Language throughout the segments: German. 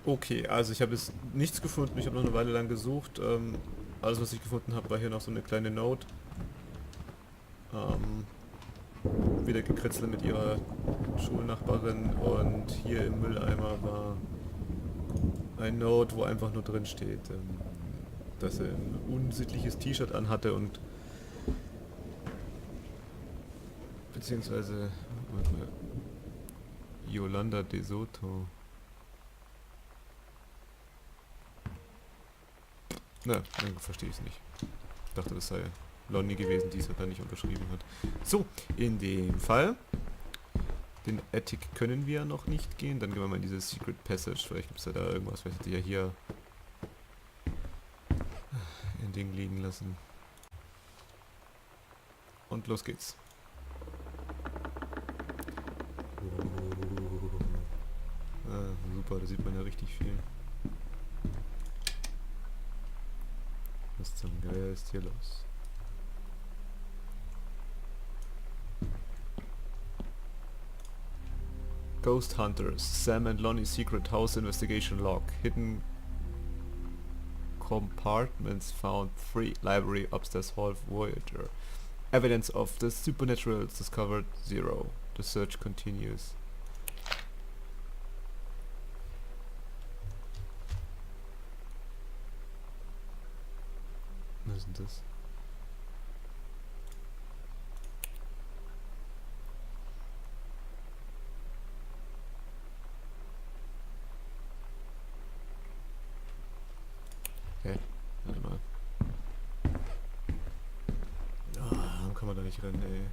Okay, also ich habe jetzt nichts gefunden. Ich habe noch eine Weile lang gesucht. Alles, was ich gefunden habe, war hier noch so eine kleine Note. Ähm, Wieder gekritzelt mit ihrer Schulnachbarin und hier im Mülleimer war ein Note, wo einfach nur drin steht, dass er ein unsittliches T-Shirt anhatte und beziehungsweise warte mal, Yolanda De Soto. Na, dann verstehe ich es nicht. Ich dachte, das sei Lonnie gewesen, die es halt da nicht unterschrieben hat. So, in dem Fall. Den Attic können wir noch nicht gehen. Dann gehen wir mal in diese Secret Passage. Vielleicht gibt es ja da irgendwas. Vielleicht hätte ich ja hier ein Ding liegen lassen. Und los geht's. Super, da sieht man ja richtig viel. Was zum Geier ist hier los? Ghost Hunters. Sam and Lonnie's secret house investigation log. Hidden compartments found. 3. Library upstairs hall Voyager. Evidence of the supernatural discovered. 0. The search continues. Was ist denn das? Hä? Warte mal. Warum kann man da nicht rennen, ey?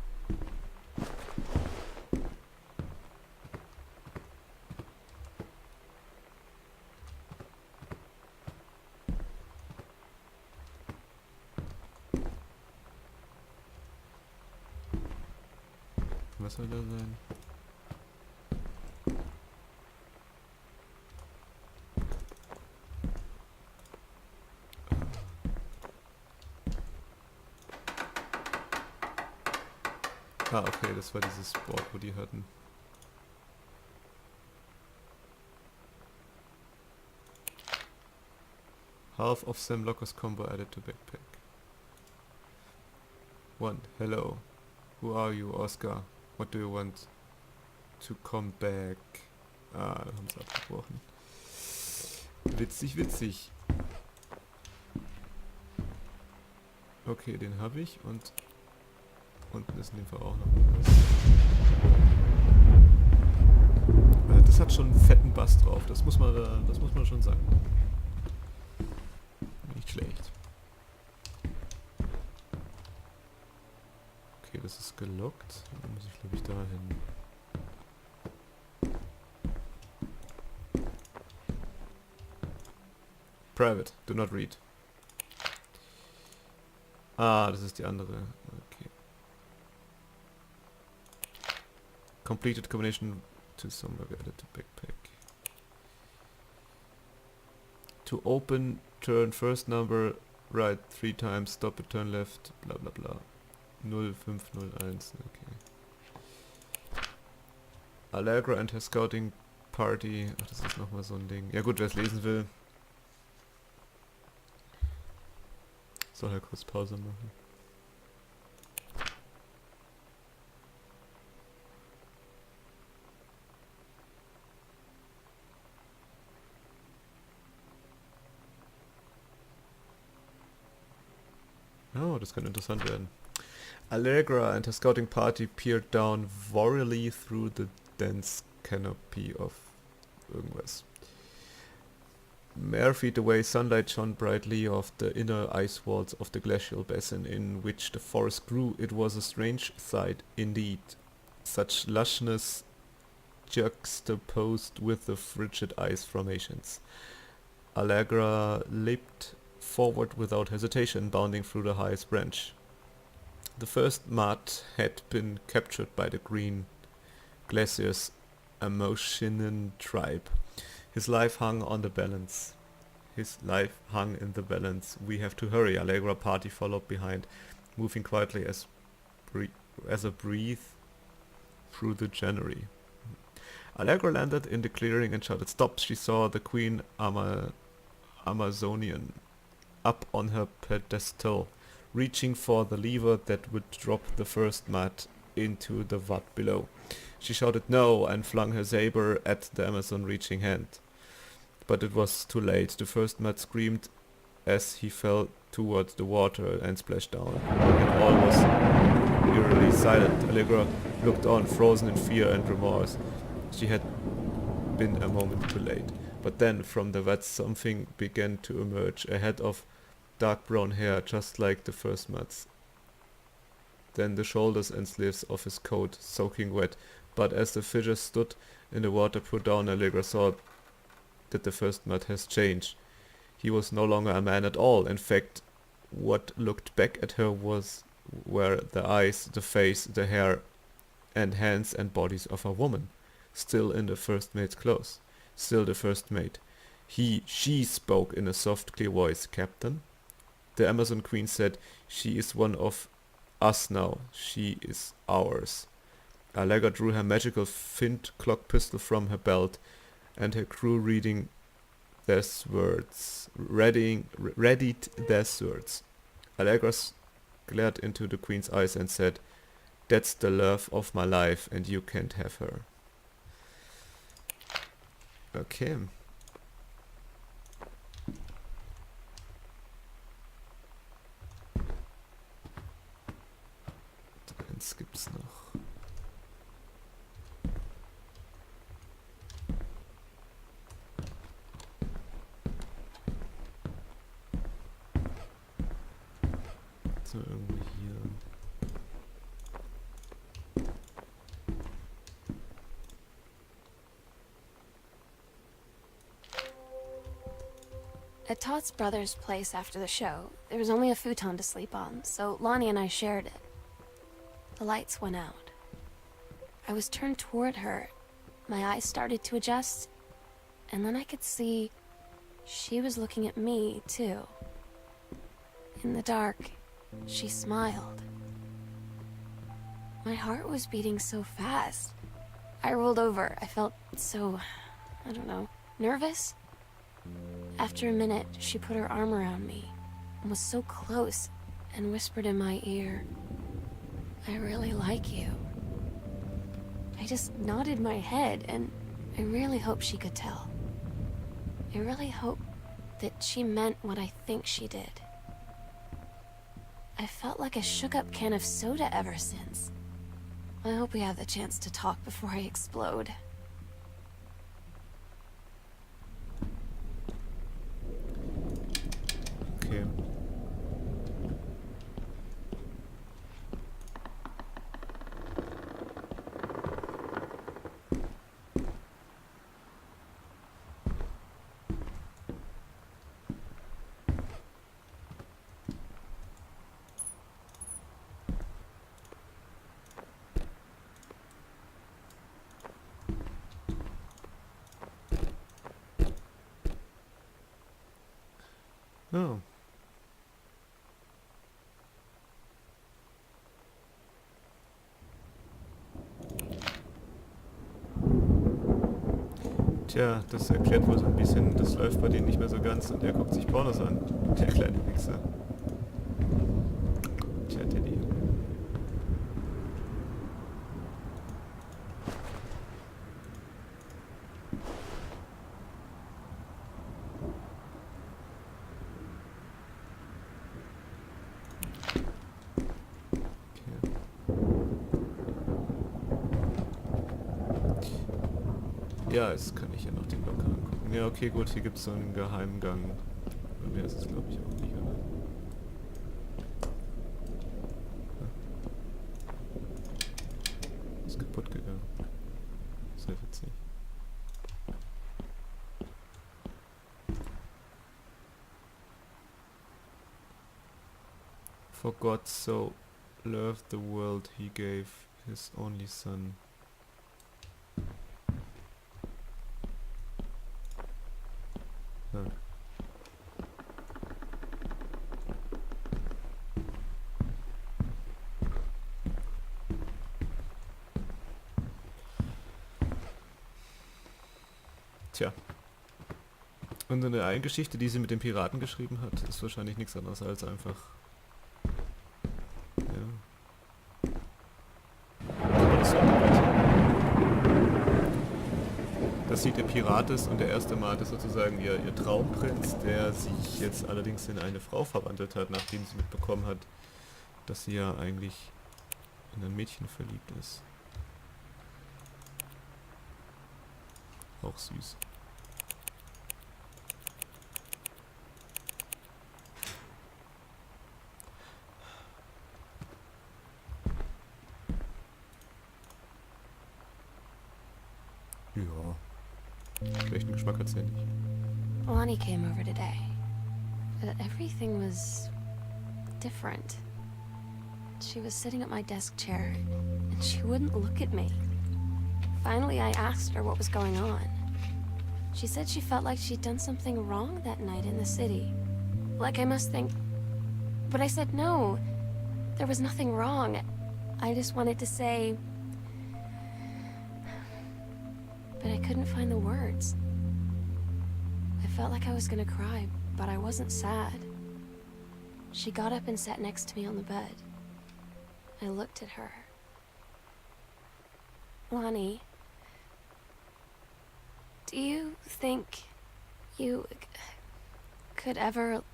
Was soll da sein? Ah, okay, das war dieses Board, wo die hatten. Half of Sam Locker's combo added to backpack. 1. Hello. Who are you, Oscar? What do you want to come back? Ah, da haben sie abgebrochen. Witzig, witzig. Okay, den habe ich und unten ist in dem Fall auch noch was. Das hat schon einen fetten Bass drauf, das muss man schon sagen. Nicht schlecht. Okay, das ist gelockt. Dann muss ich glaube ich dahin. Private, do not read. Ah, das ist die andere. Okay. Completed combination to somewhere added to backpack. To open, turn first number right 3 times, stop it, turn left, bla bla bla. 0501, okay. Allegra and her scouting party. Ach, das ist nochmal so ein Ding. Ja gut, wer es lesen will, soll halt kurz Pause machen. Oh, das kann interessant werden. Allegra and her scouting party peered down warily through the dense canopy of irgendwas. Mere feet away, sunlight shone brightly off the inner ice walls of the glacial basin in which the forest grew. It was a strange sight indeed. Such lushness juxtaposed with the frigid ice formations. Allegra leaped forward without hesitation, bounding through the highest branch. The first mud had been captured by the green glacier's Amoshinan tribe. His life hung on the balance. His life hung in the balance. We have to hurry. Allegra party followed behind, moving quietly as a breath through the January. Allegra landed in the clearing and shouted stop. She saw the Queen Amazonian up on her pedestal, reaching for the lever that would drop the first mat into the vat below. She shouted no and flung her saber at the Amazon reaching hand. But it was too late. The first mat screamed as he fell towards the water and splashed down. And all was eerily silent. Allegra looked on, frozen in fear and remorse. She had been a moment too late. But then, from the vat, something began to emerge. A head of dark brown hair, just like the first mat's. Then the shoulders and sleeves of his coat, soaking wet. But as the figure stood in the water put down, Allegra saw that the first mat has changed. He was no longer a man at all. In fact, what looked back at her were the eyes, the face, the hair, and hands and bodies of a woman, still in the first mate's clothes. Still the first mate. She spoke in a soft, clear voice. Captain? The Amazon Queen said, she is one of us now. She is ours. Allegra drew her magical flint-clock pistol from her belt, and her crew readied their swords. Allegra glared into the Queen's eyes and said, that's the love of my life, and you can't have her. Okay. Eins gibt's noch. So irgendwo hier. At Todd's brother's place after the show, there was only a futon to sleep on, so Lonnie and I shared it. The lights went out. I was turned toward her. My eyes started to adjust, and then I could see she was looking at me, too. In the dark, she smiled. My heart was beating so fast. I rolled over. I felt so, I don't know, nervous? After a minute, she put her arm around me and was so close and whispered in my ear, I really like you. I just nodded my head, and I really hope she could tell. I really hope that she meant what I think she did. I felt like a shook-up can of soda ever since. I hope we have the chance to talk before I explode. Okay. Oh. Tja, das erklärt wohl so ein bisschen, das läuft bei denen nicht mehr so ganz und er guckt sich Pornos an. Der kleine Wichser. Tja, Teddy. Ja, jetzt kann ich hier noch den Locker angucken. Ja, okay, gut, hier gibt es so einen Geheimgang. Aber mehr ist es, glaube ich, auch nicht, oder? Ist kaputt gegangen. Sehr witzig. For God so loved the world, he gave his only son. Huh. Tja. Und eine Geschichte, die sie mit den Piraten geschrieben hat, ist wahrscheinlich nichts anderes als einfach... Ja. Aber das ist dass sie der Pirat ist und der erste Mat ist sozusagen ihr Traumprinz, der sich jetzt allerdings in eine Frau verwandelt hat, nachdem sie mitbekommen hat, dass sie ja eigentlich in ein Mädchen verliebt ist. Auch süß. Ja. Schlechten Geschmack hat's ja nicht. Lonnie came over today. Everything was different. She was sitting at my desk chair, and she wouldn't look at me. Finally, I asked her what was going on. She said she felt like she'd done something wrong that night in the city. Like I must think... But I said no. There was nothing wrong. I just wanted to say... But I couldn't find the words. I felt like I was gonna cry, but I wasn't sad. She got up and sat next to me on the bed. I looked at her. Lonnie, do you think you could ever...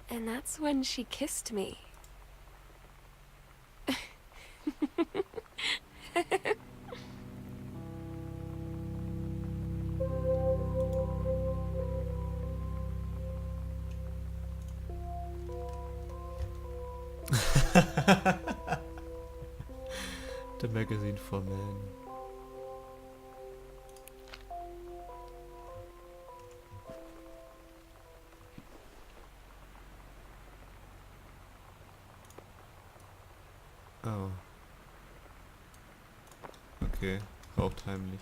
And that's when she kissed me. The magazine for men. Oh. Okay, raucht heimlich.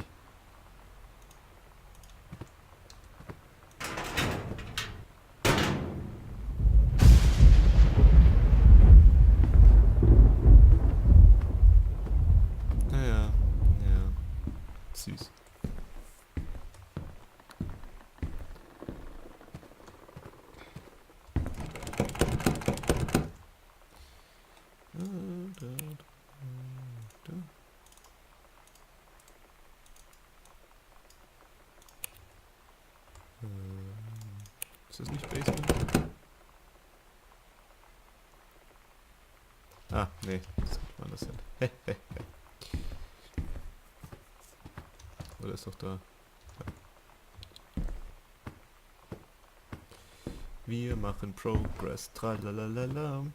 Naja, ja. Süß. Ist das nicht Basement? Ah, nee, das könnte man das hin. Oder ist doch da. Ja. Wir machen Progress, tralalala.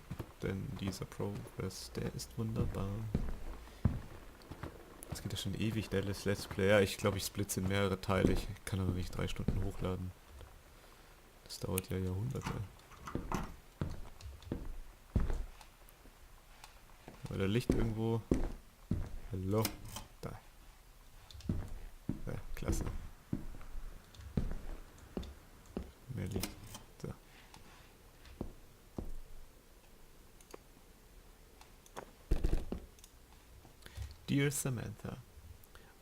Denn dieser Progress, der ist wunderbar. Das geht ja schon ewig, der Let's Play. Ja, ich glaube, ich splitze in mehrere Teile. Ich kann aber nicht 3 Stunden hochladen. Das dauert ja Jahrhunderte. Aber da Licht irgendwo. Hallo. Da. Ja, klasse. Mehr Licht. So. Dear Samantha,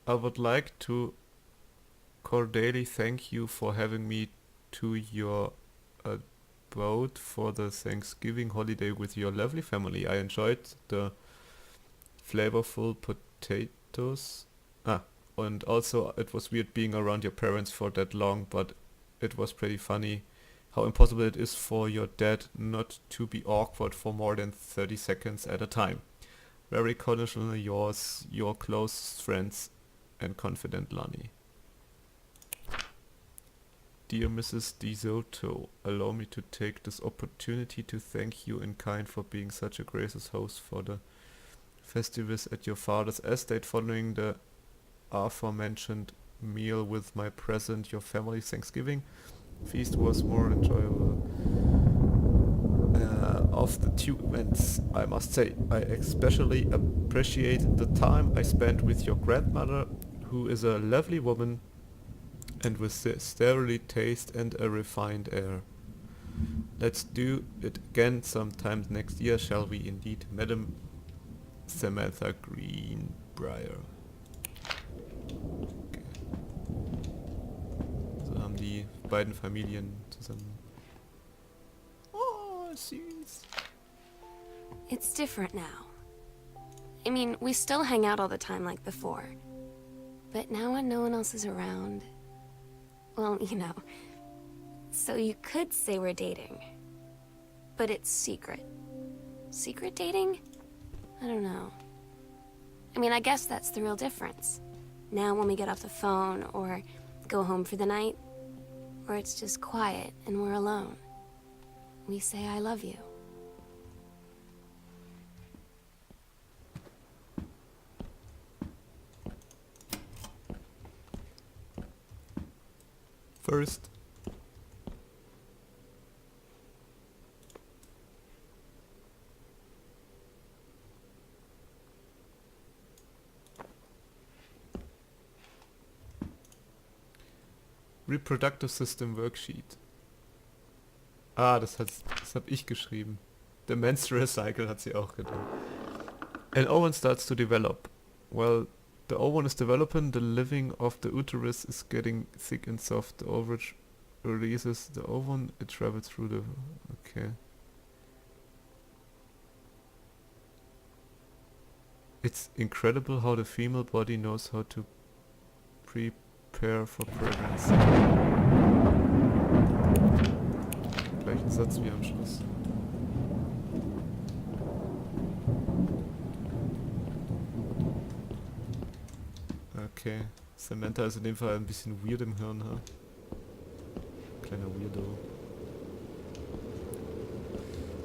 I would like to cordially thank you for having me to your abode for the Thanksgiving holiday with your lovely family. I enjoyed the flavorful potatoes. And also it was weird being around your parents for that long, but it was pretty funny how impossible it is for your dad not to be awkward for more than 30 seconds at a time. Very cordially yours, your close friends and confident Lonnie. Dear Mrs. DeSoto, allow me to take this opportunity to thank you in kind for being such a gracious host for the festivities at your father's estate following the aforementioned meal with my present. Your family's Thanksgiving feast was more enjoyable of the two events, I must say. I especially appreciate the time I spent with your grandmother, who is a lovely woman and with sterily taste and a refined air. Let's do it again sometime next year, shall we indeed, Madam Samantha Greenbrier. beiden Familien zusammen. Oh, süß. It's different now. I mean, we still hang out all the time like before. But now when no one else is around... Well, you know. So you could say we're dating. But it's secret. Secret dating? I don't know. I mean, I guess that's the real difference. Now when we get off the phone, or go home for the night, or it's just quiet and we're alone, we say I love you. First. Reproductive System Worksheet. Ah, das hab ich geschrieben. The Menstrual Cycle hat sie auch getan. An ovum starts to develop. Well, the ovum is developing, the living of the uterus is getting thick and soft. The ovarich releases the ovum, it travels through the... Okay. It's incredible how the female body knows how to prepare for pregnancy. Gleichen Satz wie am Schluss. Okay. Samantha ist in dem Fall ein bisschen weird im Hirn, ha? Kleiner Weirdo.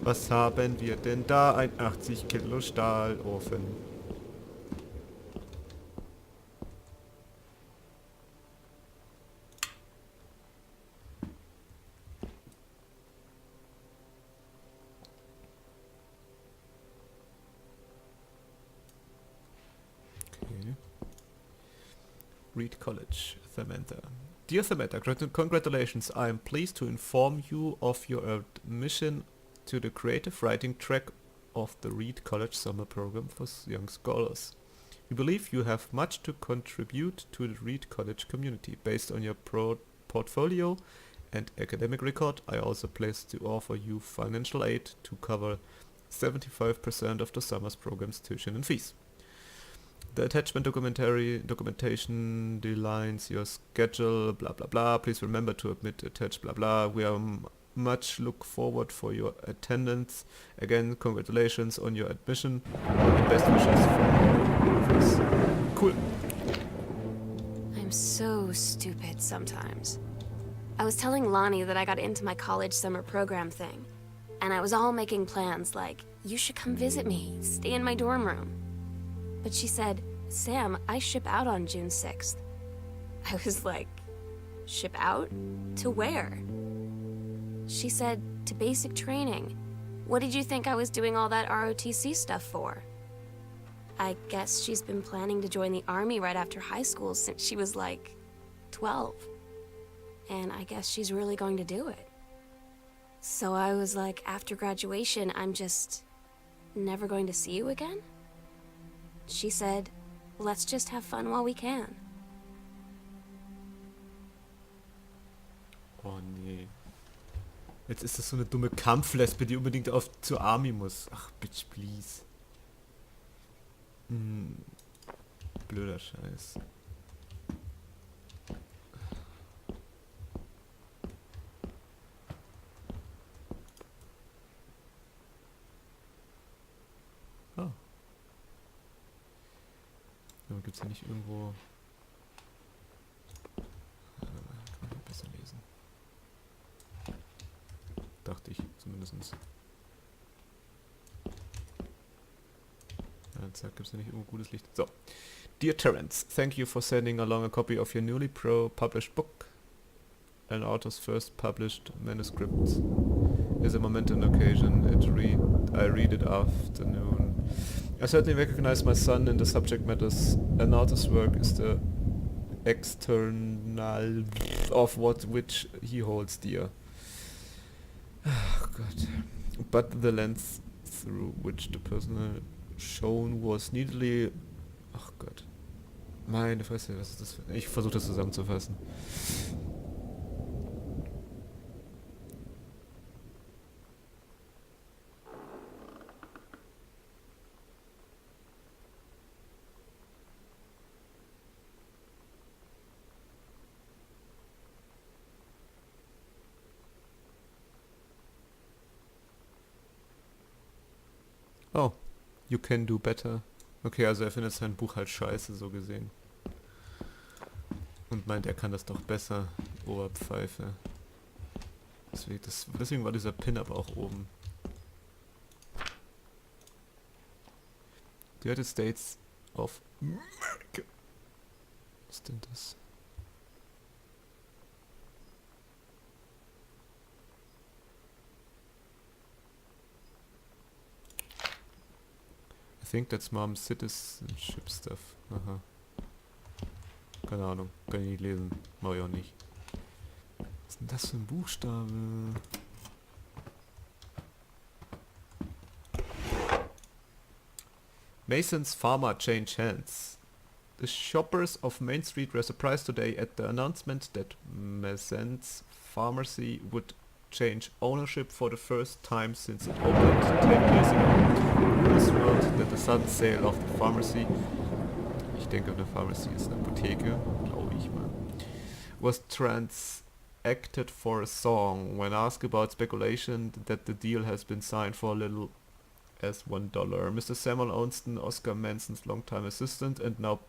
Was haben wir denn da? Ein 80 Kilo Stahlofen. Reed College, Samantha. Dear Samantha, congratulations. I am pleased to inform you of your admission to the creative writing track of the Reed College summer program for young scholars. We believe you have much to contribute to the Reed College community. Based on your portfolio and academic record, I also place to offer you financial aid to cover 75% of the summer's program's tuition and fees. The attachment documentation delines your schedule, blah blah blah. Please remember to attach blah blah. We are much look forward for your attendance. Again, congratulations on your admission. And best wishes for this. Cool. I'm so stupid sometimes. I was telling Lonnie that I got into my college summer program thing, and I was all making plans like, you should come visit me, stay in my dorm room. But she said, Sam, I ship out on June 6th. I was like, ship out? To where? She said, to basic training. What did you think I was doing all that ROTC stuff for? I guess she's been planning to join the army right after high school since she was like 12. And I guess she's really going to do it. So I was like, after graduation, I'm just never going to see you again? She said, let's just have fun while we can. Oh nee. Jetzt ist das so eine dumme Kampflesbe, die unbedingt zur Army muss. Ach, bitch, please. Blöder Scheiß. Oh. Aber gibt's ja nicht irgendwo... kann man hier besser lesen. Dachte ich zumindest. Ja, zack, gibt's ja nicht irgendwo gutes Licht. So. Dear Terence, thank you for sending along a copy of your newly published book. An author's first published manuscript is a momentous occasion. I read it afternoon. I certainly recognize my son in the subject matters. An author's work is the external of which he holds dear. Oh God. But the lens through which the person shown was neatly... Ach Gott. Meine Fresse, was ist das für... Ich versuche das zusammenzufassen. Oh, you can do better. Okay, also er findet sein Buch halt scheiße, so gesehen. Und meint, er kann das doch besser. Oberpfeife. Deswegen war dieser Pin-Up auch oben. United States of America. Was ist denn das? I think that's mom's citizenship stuff. Aha. Keine Ahnung. Kann ich nicht lesen. Mach ich auch nicht. Was ist denn das für ein Buchstabe? Mason's Pharma change hands. The shoppers of Main Street were surprised today at the announcement that Mason's Pharmacy would change ownership for the first time since it opened 10 years ago. Rumors swirled that the sudden sale of the pharmacy, ich denke eine Pharmacy ist eine Apotheke, glaube ich mal, was transacted for a song. When asked about speculation that the deal has been signed for a little as $1. Mr. Samuel Onston, Oscar Manson's longtime assistant and now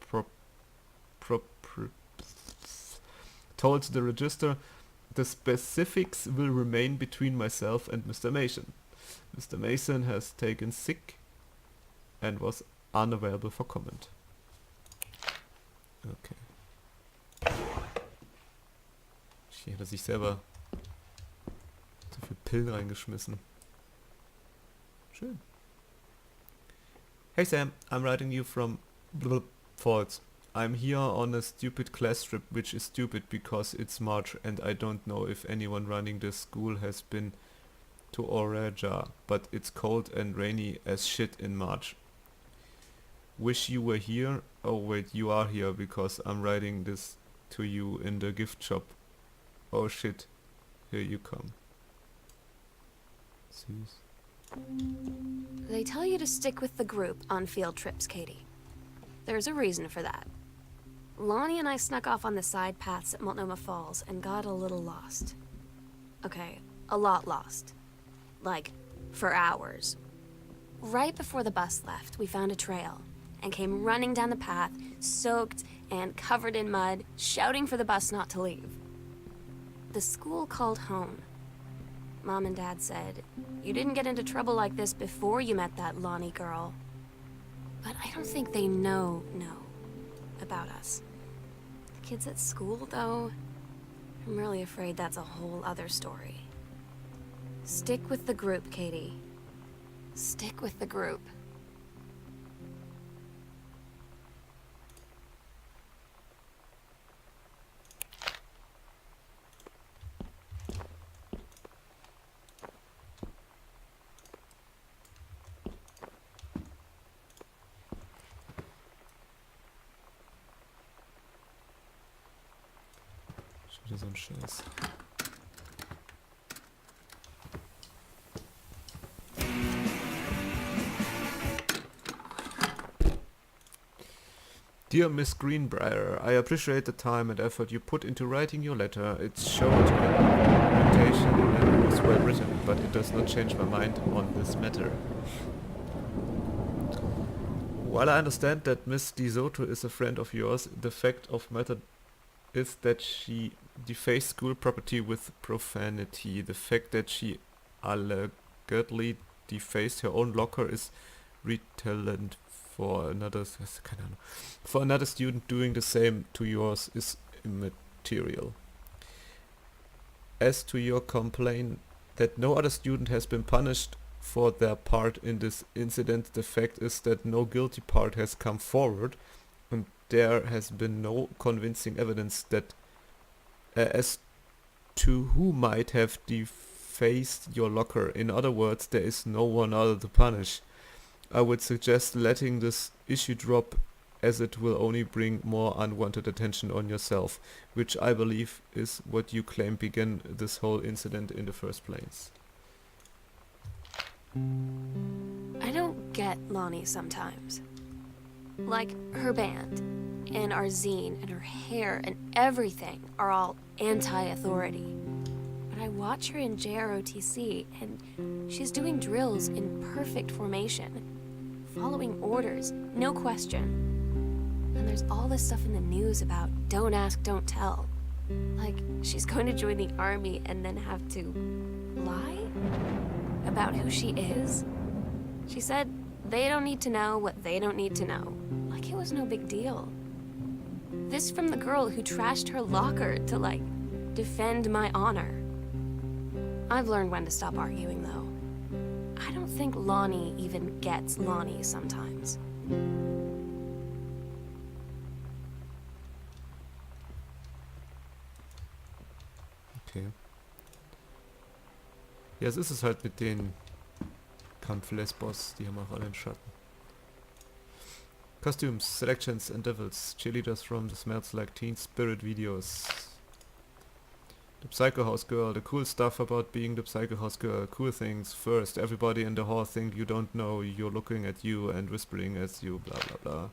told the register, the specifics will remain between myself and Mr. Mason. Mr. Mason has taken sick and was unavailable for comment. Okay. Hier hat er sich selber so viel Pillen reingeschmissen. Schön. Hey Sam, I'm writing you from Falls. I'm here on a stupid class trip, which is stupid because it's March and I don't know if anyone running this school has been to Oreja, but it's cold and rainy as shit in March. Wish you were here. Oh wait, you are here because I'm writing this to you in the gift shop. Oh shit, here you come. Süß. They tell you to stick with the group on field trips, Katie. There's a reason for that. Lonnie and I snuck off on the side paths at Multnomah Falls and got a little lost. Okay, a lot lost. Like, for hours. Right before the bus left, we found a trail and came running down the path, soaked and covered in mud, shouting for the bus not to leave. The school called home. Mom and Dad said, you didn't get into trouble like this before you met that Lonnie girl. But I don't think they know about us. The kids at school, though, I'm really afraid that's a whole other story. Stick with the group, Katie. Stick with the group. Schon wieder so ein Scheiß. Dear Miss Greenbrier, I appreciate the time and effort you put into writing your letter. It showed orientation and was well written, but it does not change my mind on this matter. While I understand that Miss DeSoto is a friend of yours, the fact of matter is that she defaced school property with profanity. The fact that she allegedly defaced her own locker is retaliant for another student doing the same to yours is immaterial. As to your complaint that no other student has been punished for their part in this incident, the fact is that no guilty part has come forward and there has been no convincing evidence that as to who might have defaced your locker. In other words, there is no one other to punish. I would suggest letting this issue drop as it will only bring more unwanted attention on yourself, which I believe is what you claim began this whole incident in the first place. I don't get Lonnie sometimes. Like, her band, and our zine, and her hair, and everything are all anti-authority. But I watch her in JROTC, and she's doing drills in perfect formation. following orders, no question. And there's all this stuff in the news about don't ask, don't tell. Like, she's going to join the army and then have to lie? About who she is? She said they don't need to know what they don't need to know. Like it was no big deal. This from the girl who trashed her locker to, like, defend my honor. I've learned when to stop arguing, though. I don't think Lonnie even gets Lonnie sometimes. Okay. Ja, es ist es halt mit den Kampf-Lesbos, die haben auch alle einen Schatten. Costumes, selections and devils, cheerleaders from the Smells Like Teen Spirit videos. The Psycho House Girl, the cool stuff about being the Psycho House Girl, cool things. First, everybody in the hall think you don't know, you're looking at you and whispering at you, blah blah blah.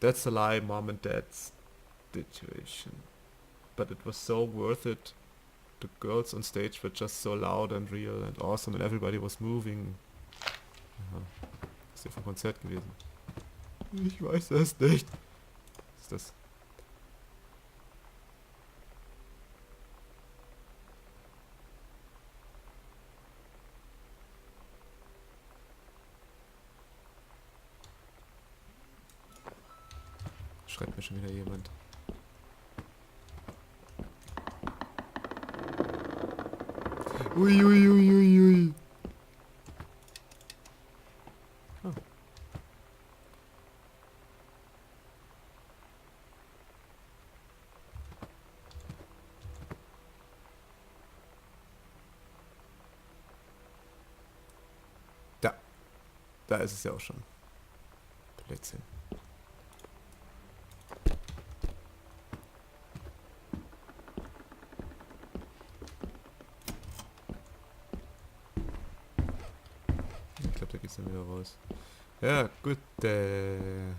That's a lie, mom and dad's situation. But it was so worth it. The girls on stage were just so loud and real and awesome and everybody was moving. Aha. Ist ja vom Konzert gewesen. Ich weiß es nicht. Was ist das? Schreibt mir schon wieder jemand. Ui, ui, ui, ui, ui. Oh. Da ist es ja auch schon. Blödsinn. Ich glaube, da geht's dann wieder raus. Ja, gut. Gehen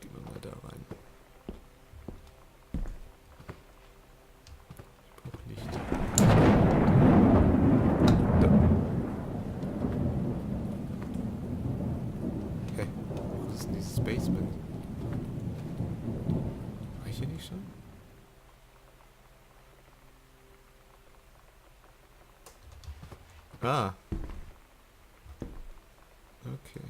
wir mal da rein. Ich brauche Licht. Da. Hey, was ist denn dieses Basement? War ich hier nicht schon? Ah. Okay.